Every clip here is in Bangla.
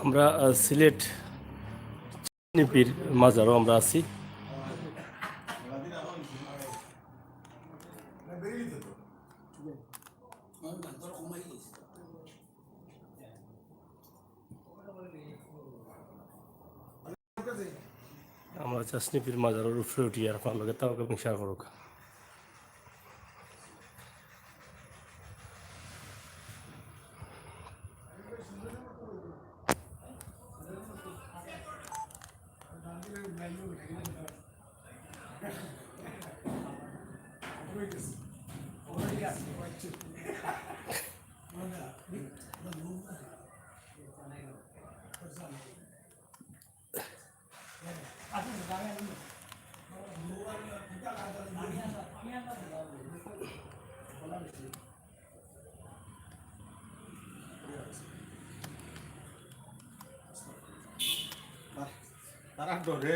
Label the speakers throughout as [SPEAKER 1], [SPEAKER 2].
[SPEAKER 1] আমরা সিলেট নিপির মাজারও আমরা আছি। আমরা চাষনিপির মাজারের উপরে উঠি আর আপনার লগে তাও এবং শেয়ার করুক।
[SPEAKER 2] তারা ডরে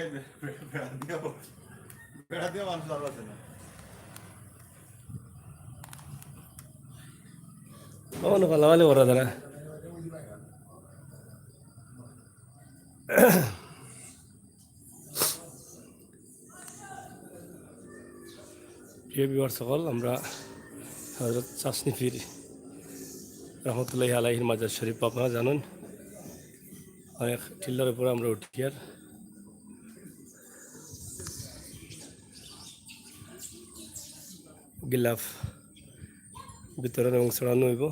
[SPEAKER 2] বেড়া দিয়ে মানুষ আর আছে না।
[SPEAKER 1] কখনো পালামালি করা যায় না। প্রিয় বিবার সকল, আমরা হযরত চাষনিপির রহমতুল্লাহি আলাইহির মাজার শরীফ আপনারা জানেন অনেক টিল্লার উপরে আমরা উঠি আর গিলাফ বিতরণ এবং ছড়ানো হইব।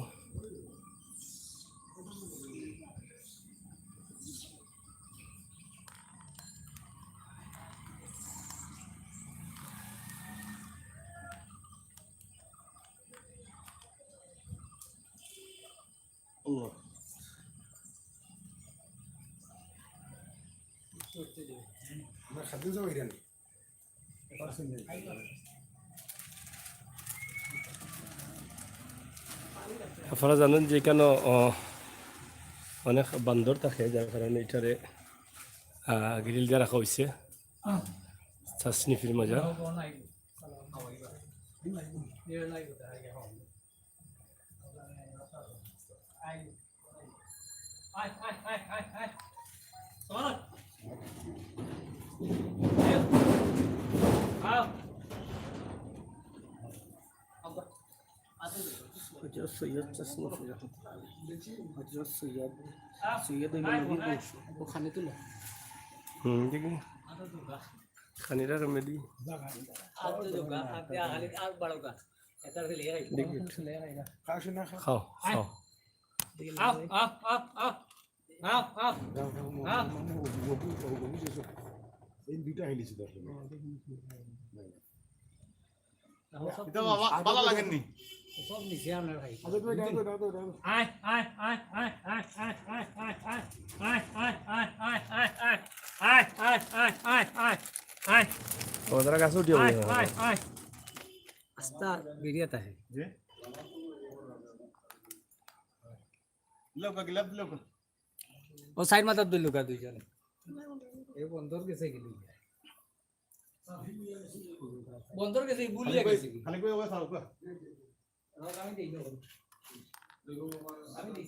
[SPEAKER 1] আপনারা জানেন যে এখানে অনেক বান্দর থাকে, যার কারণে এটারে গ্রিল দিয়ে রাখা হয়েছে চাষনিপির মাজার। সৈয়দ চাষনিপির হযরত সৈয়দ ওখানে তুলে দেখি খানিরা মেদি খাও খাও
[SPEAKER 2] ভালো লাগেননি
[SPEAKER 3] সব নিচে আপনার ভাই
[SPEAKER 1] ওদের কাছে উঠিও
[SPEAKER 3] আস্তা বেরিয়ে থাকে ও সাইড মাথার দুই লোক দুইজনে এই বন্দর গেছে গেলি বন্দর গেছে বুলিয়ে গেছে
[SPEAKER 2] খালি কই ওয়া সাউকা
[SPEAKER 3] আমি দেই দেব আমি দেই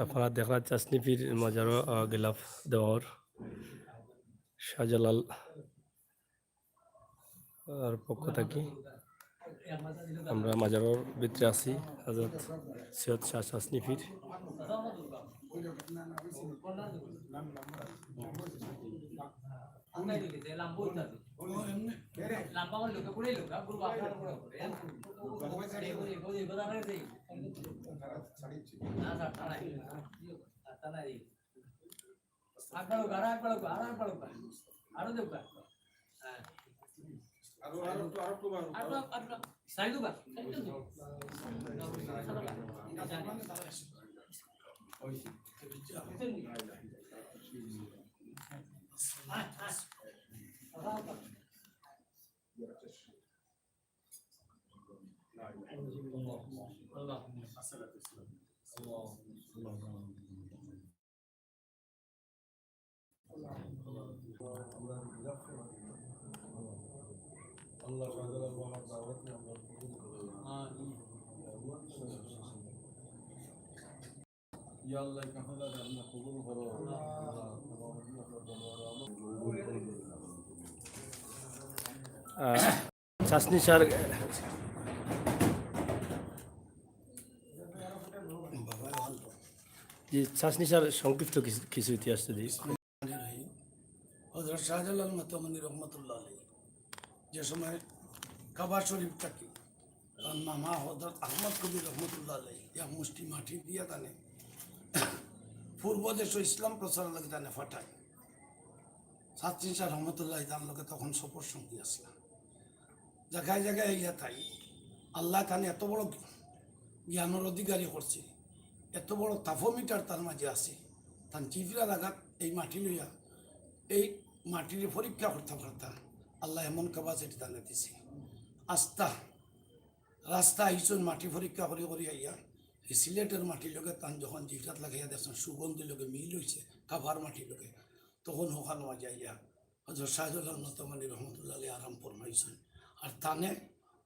[SPEAKER 1] আপনারা দেখলাম চাষনিপির মাজারও গিলাফ দেওয়ার শাহজালাল আর পক্ষ থাকি আমরা মাজারের ভিতরে আছি হযরত সৈয়দ শাহ চাষনিপির। চাষনি স্যার জি চাষনি স্যার সংক্ষিপ্ত কিছু ইতিহাস যদি
[SPEAKER 4] হজরত শাহজালাল মাতামনি রহমতুল্লাহ আলী যে সময় কাবা শরীফ থাকি তার মামা হজরত আহমদ কবির রহমতুল্লাহ আলী এক মুষ্টি মাটি দিয়ে তানে পূর্ব দেশ ইসলাম প্রচারের লাগে তানে ফাটায় ছাত্রী শাহ রহমতুল্লাহ তার লোকে তখন সফর সঙ্গী আসলাম জায়গায় জায়গায় ইয়া তাই আল্লাহ তানে এত বড় জ্ঞানের অধিকারী করছে এত বড় তাফোমিটার তার মাঝে আছে তার জিফিরার আঘাত এই মাটি লইয়া এই মাটির পরীক্ষা করতে পারতাম আল্লাহ এমন ক্যাপাসিটি দানে দিছে আস্থা রাস্তা আইসন মাটি পরীক্ষা করে করে আইয়া এই সিলেটের মাটির লোকে তান যখন জিফরাত লাগাইয়া দেখছেন সুগন্ধি লোকে মিল হয়েছে কাভার মাটির লোকে তখন ওখানে মাঝে আইয়া হজরত শাহজালাল মাতামনি রহমতুল্লাহ আলী আরাম ফরমাইছেন আর তানে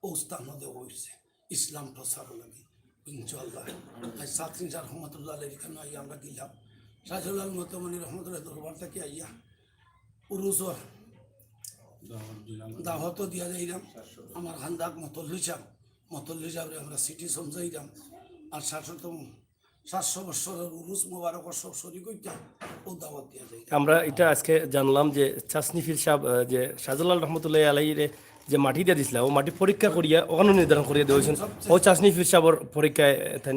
[SPEAKER 4] ওস্তানদে হয়েছে ইসলাম প্রচার লাগে ইনশাআল্লাহ আজ ছাত্রী শাহ রহমতুল্লাহ আলী এখানে আইয়া আমরা গেলাম শাহজালাল মাতামনি রহমতুল্লাহ দরবার থেকে আইয়া উরুস দাওয়াত দিয়া যাইলাম আমার খান্দাক মতল্লি সাহেবরে আমরা সিটি সমঝাইলাম আর 700 বছরের উরুস মোবারক সব শরীক হইতাম ও দাওয়াত দিয়া যাই
[SPEAKER 1] আমরা এটা আজকে জানলাম যে চাষনি ফির সাহেব যে শাহজালাল রহমতুল্লাহ আলাইরে যে মাটি দিয়ে দিছিল ও মাটি পরীক্ষা করিয়া ওখানে নির্ধারণ করিয়া দিয়েছেন ও চাষনি ফির সাহেবর পরীক্ষায়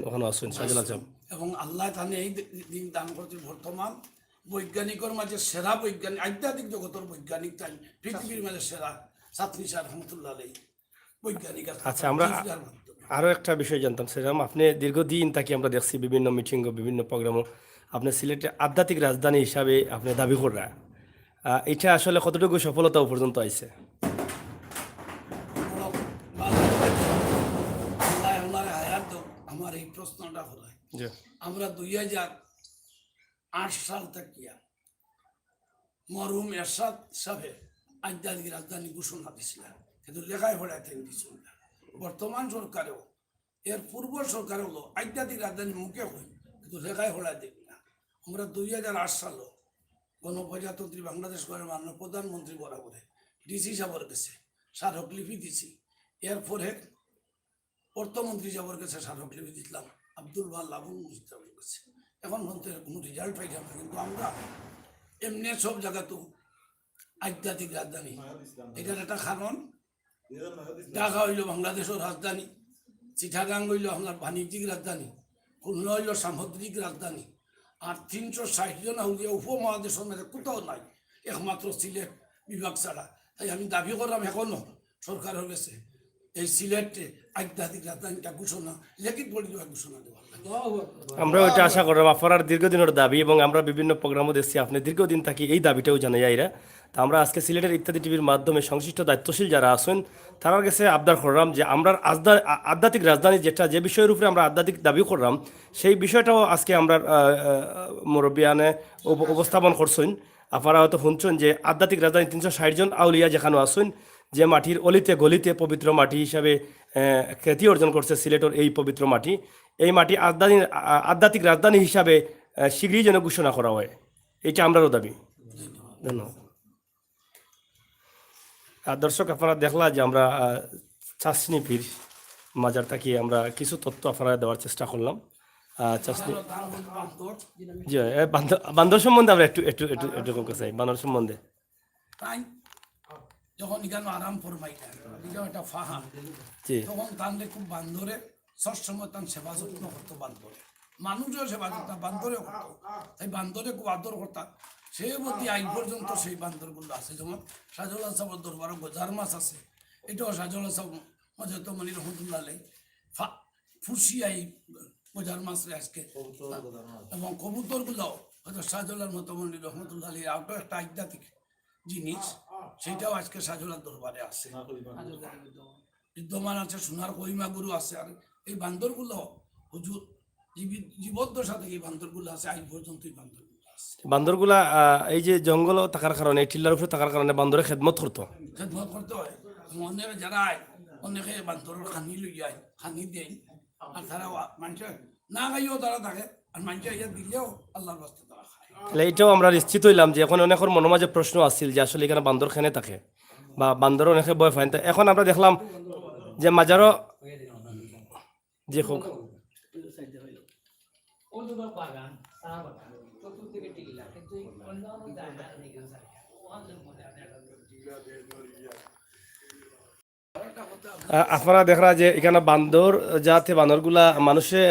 [SPEAKER 1] ওখানে আসছেন শাহজালাল সাহেব
[SPEAKER 4] এবং আল্লাহ তানে এই দিন দান করতে বর্তমান বৈজ্ঞানিকের মাঝে সেরা বৈজ্ঞানিক আধ্যাত্মিক জগতের বৈজ্ঞানিক তাই পৃথিবীর মাঝে সেরা ছাত্রী শাহ রহমতুল্লাহ আলী বৈজ্ঞানিক
[SPEAKER 1] আচ্ছা আমরা আরও একটা বিষয় জানতাম সেরকম আপনি দীর্ঘদিন তাকে আমরা দেখছি বিভিন্ন মিটিং ও বিভিন্ন প্রোগ্রামও আপনি সিলেটের আধ্যাত্মিক রাজধানী হিসাবে আপনি দাবি করা এটা আসলে কতটুকু সফলতা পর্যন্ত আইছে
[SPEAKER 4] আমার এই প্রশ্নটা হলো আমরা 2008 সাল থেকে মরহুম এরশাদ সাহেব আধ্যাত্মিক রাজধানী ঘোষণা দিছিলেন কিন্তু লেখায় পড়ায় থেকে দিছিল না বর্তমান সরকারেও এর পূর্ব সরকার হলো আধ্যাত্মিক রাজধানী মুখে হই কিন্তু লেখায় পড়ায় দেখি না আমরা 2008 সালও গণপ্রজাতন্ত্রী বাংলাদেশ গণের মাননীয় প্রধানমন্ত্রী বরাবরে ডিসি সাহেবের কাছে স্মারকলিপি দিছি এরপরে অর্থমন্ত্রী সাহেবের কাছে স্মারকলিপি দিলাম আব্দুল ভাল্লাহ মুস্তাফির কাছে এখন পর্যন্ত কোনো রেজাল্ট পাইলাম না কিন্তু আমরা এমনি সব জায়গাতেও আধ্যাত্মিক রাজধানী এটার একটা কারণ ঢাকা হইল বাংলাদেশের রাজধানী চিটাগাং হইল আপনার বাণিজ্যিক রাজধানী খুলনা হইল সামুদ্রিক রাজধানী আর 360 জন আউলিয়া উপমহাদেশের মধ্যে কোথাও নাই একমাত্র সিলেট বিভাগ ছাড়া তাই আমি দাবি করলাম এখনো সরকারের কাছে এই সিলেটে আধ্যাত্মিক রাজধানীটা ঘোষণা লিখিত পরিচয় ঘোষণা দেওয়া
[SPEAKER 1] আমরা ওইটা আশা করলাম আপনার দীর্ঘদিনের দাবি এবং আমরা বিভিন্ন প্রোগ্রামও দেখছি আপনি দীর্ঘদিন থাকি এই দাবিটাও জানাই আইরা তা আমরা আজকে সিলেটের ইত্যাদি টিভির মাধ্যমে সংশ্লিষ্ট দায়িত্বশীল যারা আছেন তার কাছে আবদার করলাম যে আমরা আধ্যাত্মিক রাজধানী যেটা যে বিষয়ের উপরে আমরা আধ্যাত্মিক দাবি করলাম সেই বিষয়টাও আজকে আমরা মুরব্বিয়ানে উপস্থাপন করছেন আপনারা হয়তো শুনছেন যে আধ্যাত্মিক রাজধানী 360 জন আউলিয়া যেখানে আসেন যে মাটির অলিতে গলিতে পবিত্র মাটি হিসাবে খ্যাতি অর্জন করছে সিলেটের এই পবিত্র মাটি এই মাটি আধ্যাত্মিক রাজধানী হিসাবে শীঘ্রই যেন ঘোষণা করা হয় এটা আমরারও দাবি ধন্যবাদ দর্শক আপনারা দেখলা যে আমরা চাষনি পীর মাজার থাকি আমরা কিছু তথ্য আপনারা দেওয়ার চেষ্টা করলাম চাষনি জি বান্দর সম্বন্ধে আমরা একটু একটু একটু এরকম চাই বান্দর সম্বন্ধে
[SPEAKER 4] যখন এখানে আরাম ফরমাইলেন এটা একটা ফাহাম তখন তাহলে খুব বান্দরে সবসময় তার সেবা যত্ন করতো বান্দরে মানুষও সেবা যত্ন বান্দরেও করতো তাই বান্দরে খুব আদর করতাম সেই প্রতি আজ পর্যন্ত সেই বান্দরগুলো আছে যেমন শাহজালাল সাহেবের দরবারে গজার মাছ আছে এটাও শাহজালাল সাহেব মজতমনি রহমতুল্লাহ আলাই ফুসিয়াই গজার মাছ আজকে এবং কবুতরগুলোও হয়তো শাহজালাল মতমনি রহমতুল্লাহ আলী আউটও একটা আধ্যাত্মিক জিনিস সেটাও আজকে শাহজালাল দরবারে আছে বিদ্যমান আছে সোনার কহিমা গুরু আছে আর এই বান্দরগুলো হুজুর জীবদ্দশা থেকে এই বান্দরগুলো আছে, আজ পর্যন্ত এই বান্দরগুলো আছে।
[SPEAKER 1] বান্দরগুলা এই যে জঙ্গল থাকার কারণে টিল্লার উপরে থাকার কারণে বান্দরে খেদমত করতো।
[SPEAKER 4] খেদমত করতে হয়। অনেকে যারা আয়, অনেকে বান্দরের খানি লই যায়, খানি দেয়, আর তারা মানুষের না খাইও তারা থাকে, আর মানুষের ইয়া দিলেও আল্লাহর রাস্তায় তারা খায়।
[SPEAKER 1] তাহলে এটাও আমরা নিশ্চিত হইলাম যে এখন অনেকের মনোমাঝে প্রশ্ন আসছিল যে আসলে এখানে বান্দর খেনে থাকে বা বান্দর অনেকে ভয় পায়। তো এখন আমরা দেখলাম যে মাজারও যে হোক
[SPEAKER 3] বাগান চা বাগান চতুর্দিকে টিলা, কিন্তু অন্যান্য জায়গা নেই।
[SPEAKER 1] আপনারা দেখরা যে এখানে বান্দর যাতে বান্দরগুলা মানুষে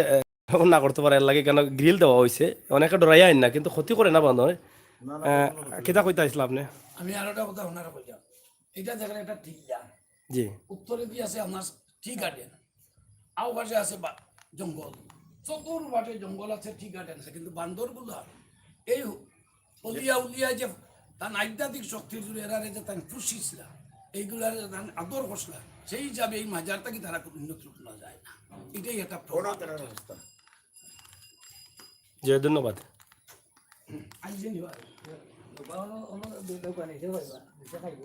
[SPEAKER 1] না করতে পারে এর লাগে কেন গ্রিল দেওয়া হয়েছে। অনেকে ডরাই আইন না, কিন্তু ক্ষতি করে না বান্দর। কিতা কইতা আসলে আপনি?
[SPEAKER 4] আমি আর একটা কথা ওনারা কইলাম, এটা দেখেন একটা টিলা,
[SPEAKER 1] জি
[SPEAKER 4] উত্তরে দিয়ে আছে আমার টি গার্ডেন, আও পাশে আছে জঙ্গল, চতুর্পাশে জঙ্গল আছে, টি গার্ডেন আছে, কিন্তু বান্দরগুলা এই অলিয়া উলিয়া যে তার আধ্যাত্মিক শক্তির জুড়ে এরারে যে তাই পুষিছিলা, এইগুলার তান আদর করছিলা, সেই হিসাবে এই মাজারটাকে তারা কোনো উন্নত রূপ না যায় না। এটাই একটা প্রমাণ।
[SPEAKER 1] জি ধন্যবাদ।
[SPEAKER 4] আইজেনি
[SPEAKER 3] দোকানে অন্য দোকানে খাইব